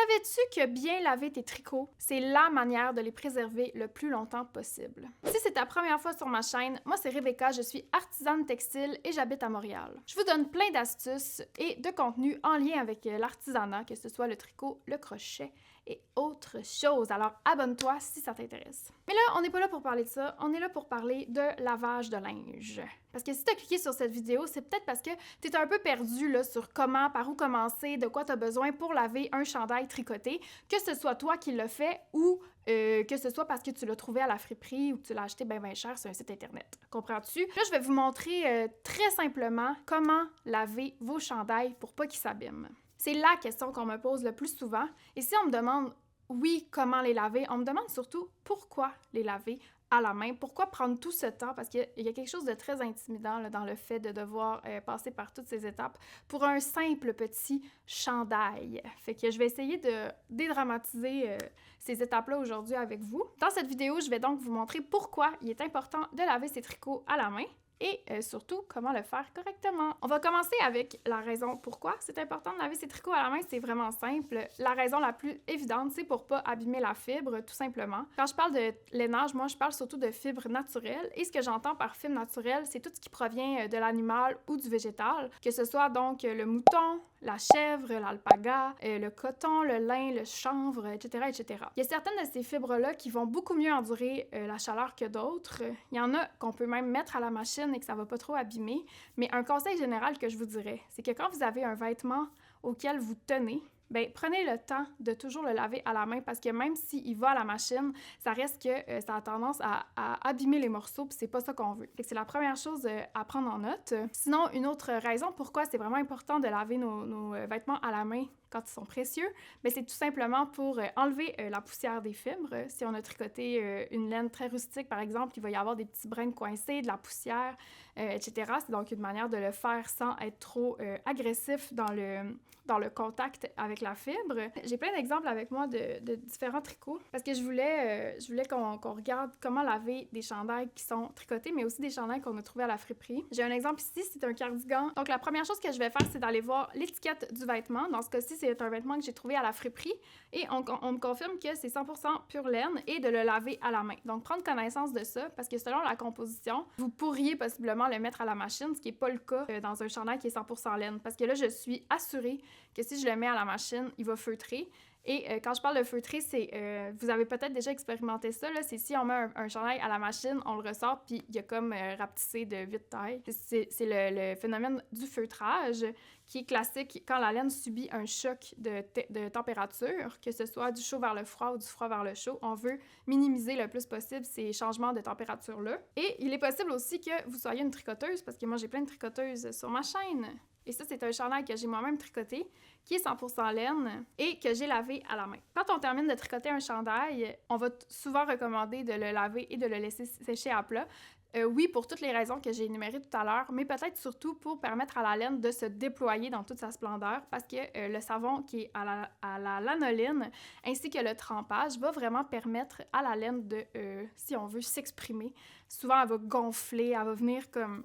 Savais-tu que bien laver tes tricots, c'est la manière de les préserver le plus longtemps possible? Si c'est ta première fois sur ma chaîne, moi c'est Rebecca, je suis artisane textile et j'habite à Montréal. Je vous donne plein d'astuces et de contenus en lien avec l'artisanat, que ce soit le tricot, le crochet et autre chose. Alors abonne-toi si ça t'intéresse. Mais là, on n'est pas là pour parler de ça, on est là pour parler de lavage de linge. Parce que si tu as cliqué sur cette vidéo, c'est peut-être parce que tu es un peu perdu là, sur comment, par où commencer, de quoi tu as besoin pour laver un chandail tricoté, que ce soit toi qui l'as fait ou que ce soit parce que tu l'as trouvé à la friperie ou que tu l'as acheté bien cher sur un site internet. Comprends-tu? Là, je vais vous montrer très simplement comment laver vos chandails pour pas qu'ils s'abîment. C'est la question qu'on me pose le plus souvent. Et si on me demande, oui, comment les laver, on me demande surtout pourquoi les laver à la main. Pourquoi prendre tout ce temps? Parce qu'il y a quelque chose de très intimidant là, dans le fait de devoir passer par toutes ces étapes pour un simple petit chandail. Fait que je vais essayer de dédramatiser ces étapes-là aujourd'hui avec vous. Dans cette vidéo, je vais donc vous montrer pourquoi il est important de laver ses tricots à la main et surtout, comment le faire correctement. On va commencer avec la raison pourquoi c'est important de laver ses tricots à la main. C'est vraiment simple. La raison la plus évidente, c'est pour pas abîmer la fibre, tout simplement. Quand je parle de lainage, moi, je parle surtout de fibres naturelles. Et ce que j'entends par fibre naturelle, c'est tout ce qui provient de l'animal ou du végétal, que ce soit donc le mouton, la chèvre, l'alpaga, le coton, le lin, le chanvre, etc., etc. Il y a certaines de ces fibres-là qui vont beaucoup mieux endurer la chaleur que d'autres. Il y en a qu'on peut même mettre à la machine et que ça va pas trop abîmer. Mais un conseil général que je vous dirais, c'est que quand vous avez un vêtement auquel vous tenez, bien, prenez le temps de toujours le laver à la main parce que même s'il va à la machine, ça reste que ça a tendance à abîmer les morceaux puis c'est pas ça qu'on veut. Fait que c'est la première chose à prendre en note. Sinon, une autre raison pourquoi c'est vraiment important de laver nos vêtements à la main quand ils sont précieux, bien, c'est tout simplement pour enlever la poussière des fibres. Si on a tricoté une laine très rustique, par exemple, il va y avoir des petits brins coincés, de la poussière, etc. C'est donc une manière de le faire sans être trop agressif dans le contact avec la fibre. J'ai plein d'exemples avec moi de différents tricots parce que je voulais qu'on regarde comment laver des chandails qui sont tricotés, mais aussi des chandails qu'on a trouvés à la friperie. J'ai un exemple ici, c'est un cardigan. Donc la première chose que je vais faire, c'est d'aller voir l'étiquette du vêtement. Dans ce cas-ci, c'est un vêtement que j'ai trouvé à la friperie et on me confirme que c'est 100% pure laine et de le laver à la main. Donc prendre connaissance de ça parce que selon la composition, vous pourriez possiblement le mettre à la machine, ce qui n'est pas le cas dans un chandail qui est 100% laine parce que là, je suis assurée que si je le mets à la machine, il va feutrer. Et quand je parle de feutrer, c'est vous avez peut-être déjà expérimenté ça, là, c'est si on met un chandail à la machine, on le ressort, puis il y a comme rapetissé de 8 tailles. C'est le phénomène du feutrage qui est classique quand la laine subit un choc de température, que ce soit du chaud vers le froid ou du froid vers le chaud. On veut minimiser le plus possible ces changements de température-là. Et il est possible aussi que vous soyez une tricoteuse, parce que moi j'ai plein de tricoteuses sur ma chaîne. Et ça, c'est un chandail que j'ai moi-même tricoté, qui est 100% laine et que j'ai lavé à la main. Quand on termine de tricoter un chandail, on va souvent recommander de le laver et de le laisser sécher à plat. Oui, pour toutes les raisons que j'ai énumérées tout à l'heure, mais peut-être surtout pour permettre à la laine de se déployer dans toute sa splendeur parce que le savon qui est à la lanoline ainsi que le trempage va vraiment permettre à la laine de, si on veut, s'exprimer. Souvent, elle va gonfler, elle va venir comme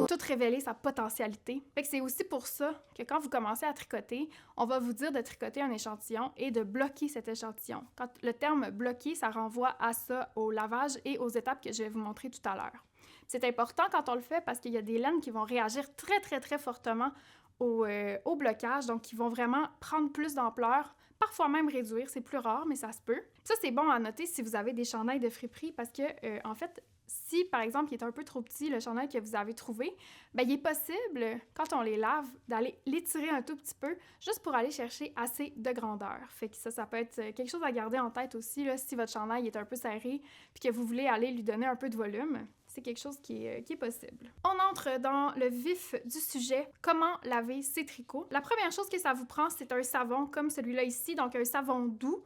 tout révéler sa potentialité. Fait que c'est aussi pour ça que quand vous commencez à tricoter, on va vous dire de tricoter un échantillon et de bloquer cet échantillon. Quand le terme bloquer, ça renvoie à ça, au lavage et aux étapes que je vais vous montrer tout à l'heure. C'est important quand on le fait parce qu'il y a des laines qui vont réagir très, très, très fortement au blocage, donc qui vont vraiment prendre plus d'ampleur, parfois même réduire, c'est plus rare, mais ça se peut. Puis ça, c'est bon à noter si vous avez des chandails de friperie parce que, en fait, si, par exemple, il est un peu trop petit, le chandail que vous avez trouvé, bien, il est possible, quand on les lave, d'aller l'étirer un tout petit peu, juste pour aller chercher assez de grandeur. Fait que ça peut être quelque chose à garder en tête aussi, là, si votre chandail est un peu serré, puis que vous voulez aller lui donner un peu de volume. C'est quelque chose qui est possible. On entre dans le vif du sujet, comment laver ses tricots. La première chose que ça vous prend, c'est un savon comme celui-là ici, donc un savon doux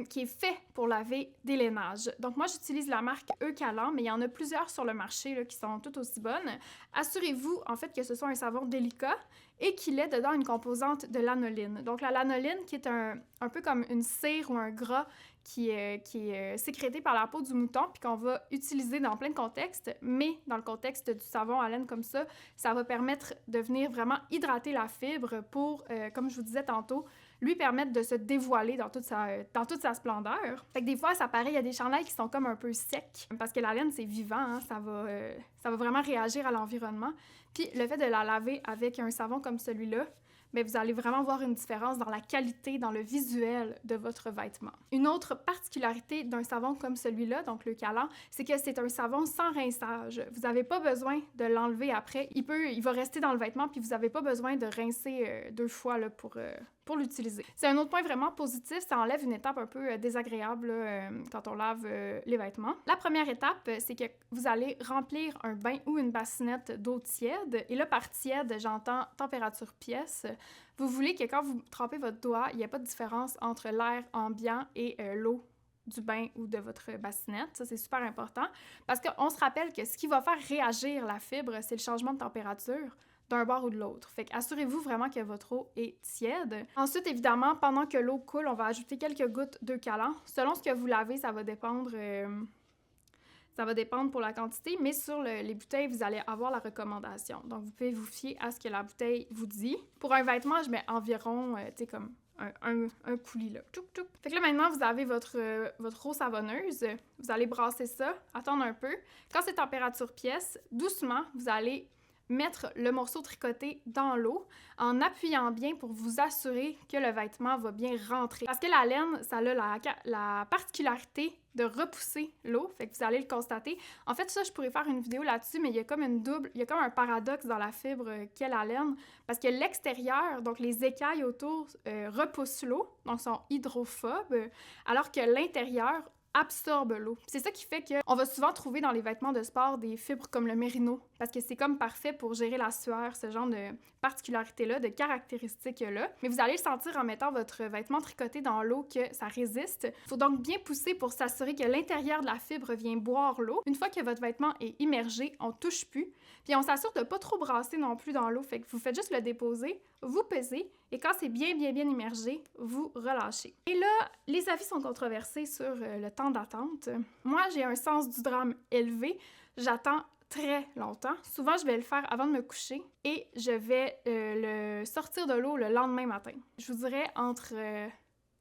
qui est fait pour laver des lainages. Donc moi, j'utilise la marque Eucalan, mais il y en a plusieurs sur le marché là, qui sont toutes aussi bonnes. Assurez-vous, en fait, que ce soit un savon délicat et qu'il ait dedans une composante de lanoline. Donc la lanoline qui est un peu comme une cire ou un gras qui est sécrété par la peau du mouton puis qu'on va utiliser dans plein de contextes, mais dans le contexte du savon à laine comme ça va permettre de venir vraiment hydrater la fibre pour, comme je vous disais tantôt, lui permettre de se dévoiler dans toute sa splendeur. Fait que des fois, ça paraît, il y a des chandails qui sont comme un peu secs, parce que la laine, c'est vivant, hein, ça va vraiment réagir à l'environnement. Puis le fait de la laver avec un savon comme celui-là, bien, vous allez vraiment voir une différence dans la qualité, dans le visuel de votre vêtement. Une autre particularité d'un savon comme celui-là, donc le Calan, c'est que c'est un savon sans rinçage. Vous n'avez pas besoin de l'enlever après. Il va rester dans le vêtement, puis vous n'avez pas besoin de rincer 2 fois là, pour l'utiliser. C'est un autre point vraiment positif, ça enlève une étape un peu désagréable là, quand on lave les vêtements. La première étape, c'est que vous allez remplir un bain ou une bassinette d'eau tiède. Et là, par tiède, j'entends température pièce. Vous voulez que quand vous trempez votre doigt, il n'y a pas de différence entre l'air ambiant et l'eau du bain ou de votre bassinette. Ça, c'est super important parce qu'on se rappelle que ce qui va faire réagir la fibre, c'est le changement de température d'un bord ou de l'autre. Fait qu'assurez-vous vraiment que votre eau est tiède. Ensuite, évidemment, pendant que l'eau coule, on va ajouter quelques gouttes de Calan. Selon ce que vous lavez, ça va dépendre pour la quantité, mais sur les bouteilles, vous allez avoir la recommandation. Donc, vous pouvez vous fier à ce que la bouteille vous dit. Pour un vêtement, je mets environ, tu sais, comme un coulis, là. Tchouk, tchouk. Fait que là, maintenant, vous avez votre eau savonneuse. Vous allez brasser ça, attendre un peu. Quand c'est température pièce, doucement, vous allez mettre le morceau tricoté dans l'eau en appuyant bien pour vous assurer que le vêtement va bien rentrer. Parce que la laine, ça a la particularité de repousser l'eau, fait que vous allez le constater. En fait, ça, je pourrais faire une vidéo là-dessus, mais il y a comme un paradoxe dans la fibre qu'est la laine, parce que l'extérieur, donc les écailles autour, repoussent l'eau, donc sont hydrophobes, alors que l'intérieur absorbe l'eau. C'est ça qui fait qu'on va souvent trouver dans les vêtements de sport des fibres comme le mérino, parce que c'est comme parfait pour gérer la sueur, ce genre de particularité-là, de caractéristiques-là. Mais vous allez le sentir en mettant votre vêtement tricoté dans l'eau que ça résiste. Il faut donc bien pousser pour s'assurer que l'intérieur de la fibre vient boire l'eau. Une fois que votre vêtement est immergé, on touche plus, puis on s'assure de ne pas trop brasser non plus dans l'eau, fait que vous faites juste le déposer, vous pesez, et quand c'est bien immergé, vous relâchez. Et là, les avis sont controversés sur le temps d'attente. Moi, j'ai un sens du drame élevé. J'attends très longtemps. Souvent, je vais le faire avant de me coucher et je vais le sortir de l'eau le lendemain matin. Je vous dirais entre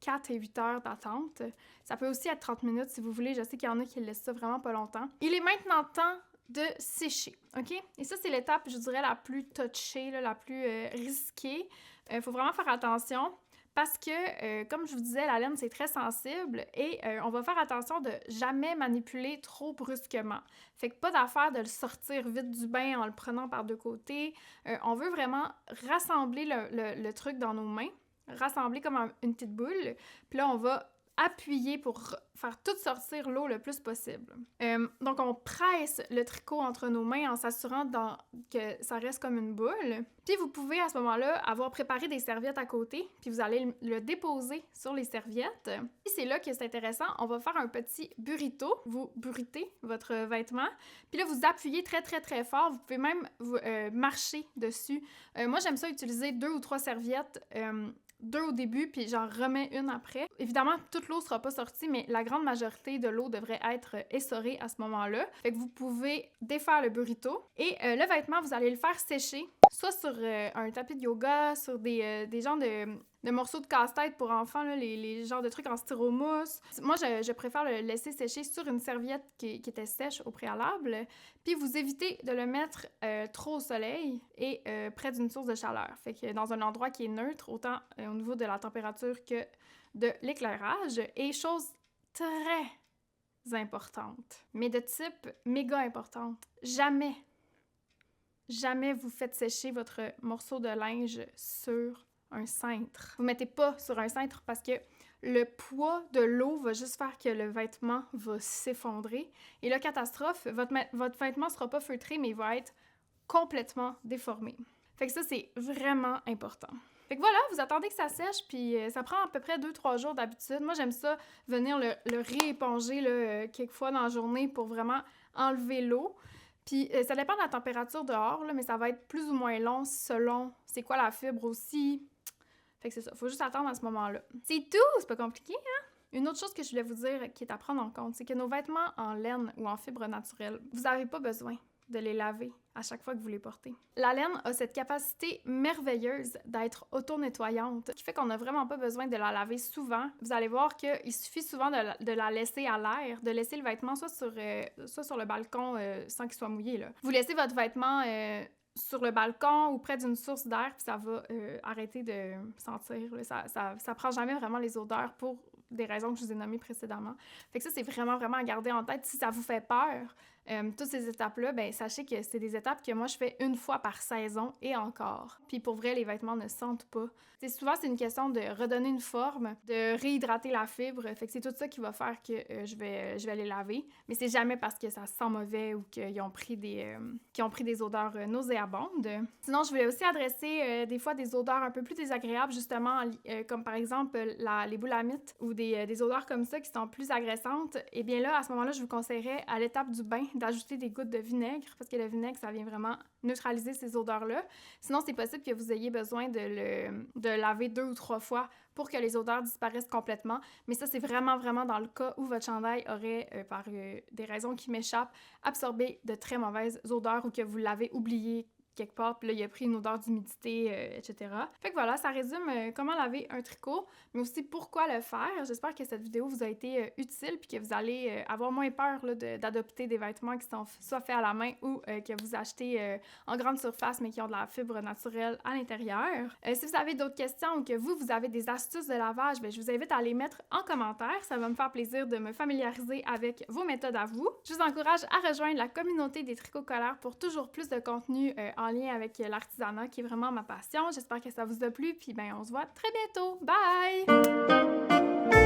4 et 8 heures d'attente. Ça peut aussi être 30 minutes si vous voulez. Je sais qu'il y en a qui laissent ça vraiment pas longtemps. Il est maintenant temps de sécher, OK? Et ça, c'est l'étape, je dirais, la plus touchée, là, la plus risquée. Il faut vraiment faire attention parce que, comme je vous disais, la laine, c'est très sensible et on va faire attention de jamais manipuler trop brusquement. Fait que pas d'affaire de le sortir vite du bain en le prenant par deux côtés. On veut vraiment rassembler le truc dans nos mains, rassembler comme une petite boule. Puis là, on va appuyer pour faire tout sortir l'eau le plus possible. Donc, on presse le tricot entre nos mains en s'assurant que ça reste comme une boule. Puis, vous pouvez à ce moment-là avoir préparé des serviettes à côté, puis vous allez le déposer sur les serviettes. Puis, c'est là que c'est intéressant. On va faire un petit burrito. Vous burritez votre vêtement. Puis là, vous appuyez très, très, très fort. Vous pouvez même marcher dessus. Moi, j'aime ça utiliser 2 ou 3 serviettes 2 au début, puis j'en remets une après. Évidemment, toute l'eau sera pas sortie, mais la grande majorité de l'eau devrait être essorée à ce moment-là. Fait que vous pouvez défaire le burrito. Et le vêtement, vous allez le faire sécher, soit sur un tapis de yoga, sur des genres de morceaux de casse-tête pour enfants, là, les genres de trucs en styromousse. Moi, je préfère le laisser sécher sur une serviette qui était sèche au préalable. Puis vous évitez de le mettre trop au soleil et près d'une source de chaleur. Fait que dans un endroit qui est neutre, autant au niveau de la température que de l'éclairage. Et chose très importante, mais de type méga importante, jamais vous faites sécher votre morceau de linge sur un cintre. Vous ne mettez pas sur un cintre parce que le poids de l'eau va juste faire que le vêtement va s'effondrer. Et là, catastrophe, votre vêtement ne sera pas feutré, mais il va être complètement déformé. Fait que ça, c'est vraiment important. Fait que voilà, vous attendez que ça sèche, puis ça prend à peu près 2-3 jours d'habitude. Moi, j'aime ça, venir le rééponger là, quelques fois dans la journée pour vraiment enlever l'eau. Puis ça dépend de la température dehors, là, mais ça va être plus ou moins long selon c'est quoi la fibre aussi. Fait que c'est ça, faut juste attendre à ce moment-là. C'est tout, c'est pas compliqué, hein? Une autre chose que je voulais vous dire qui est à prendre en compte, c'est que nos vêtements en laine ou en fibre naturelle, vous n'avez pas besoin de les laver à chaque fois que vous les portez. La laine a cette capacité merveilleuse d'être auto-nettoyante, qui fait qu'on n'a vraiment pas besoin de la laver souvent. Vous allez voir qu'il suffit souvent de la laisser à l'air, de laisser le vêtement soit sur le balcon sans qu'il soit mouillé, là. Vous laissez votre vêtement sur le balcon ou près d'une source d'air, puis ça va arrêter de sentir. Là. Ça prend jamais vraiment les odeurs pour des raisons que je vous ai nommées précédemment. Fait que ça, c'est vraiment, vraiment à garder en tête. Si ça vous fait peur, toutes ces étapes-là, ben sachez que c'est des étapes que moi, je fais une fois par saison et encore. Puis pour vrai, les vêtements ne sentent pas. T'sais, souvent, c'est une question de redonner une forme, de réhydrater la fibre. Fait que c'est tout ça qui va faire que je vais les laver. Mais c'est jamais parce que ça sent mauvais ou qu'ils ont pris des odeurs nauséabondes. Sinon, je voulais aussi adresser des fois des odeurs un peu plus désagréables, justement, comme par exemple les boulamites ou des odeurs comme ça qui sont plus agressantes. Et bien là, à ce moment-là, je vous conseillerais à l'étape du bain d'ajouter des gouttes de vinaigre parce que le vinaigre, ça vient vraiment neutraliser ces odeurs-là. Sinon, c'est possible que vous ayez besoin de laver 2 ou 3 fois pour que les odeurs disparaissent complètement. Mais ça, c'est vraiment, vraiment dans le cas où votre chandail aurait, par des raisons qui m'échappent, absorbé de très mauvaises odeurs ou que vous l'avez oublié quelque part, puis là, il a pris une odeur d'humidité, etc. Fait que voilà, ça résume comment laver un tricot, mais aussi pourquoi le faire. J'espère que cette vidéo vous a été utile, puis que vous allez avoir moins peur là, d'adopter des vêtements qui sont soit faits à la main ou que vous achetez en grande surface, mais qui ont de la fibre naturelle à l'intérieur. Si vous avez d'autres questions ou que vous avez des astuces de lavage, bien, je vous invite à les mettre en commentaire. Ça va me faire plaisir de me familiariser avec vos méthodes à vous. Je vous encourage à rejoindre la communauté des tricots collants pour toujours plus de contenu en lien avec l'artisanat qui est vraiment ma passion. J'espère que ça vous a plu, puis ben on se voit très bientôt. Bye!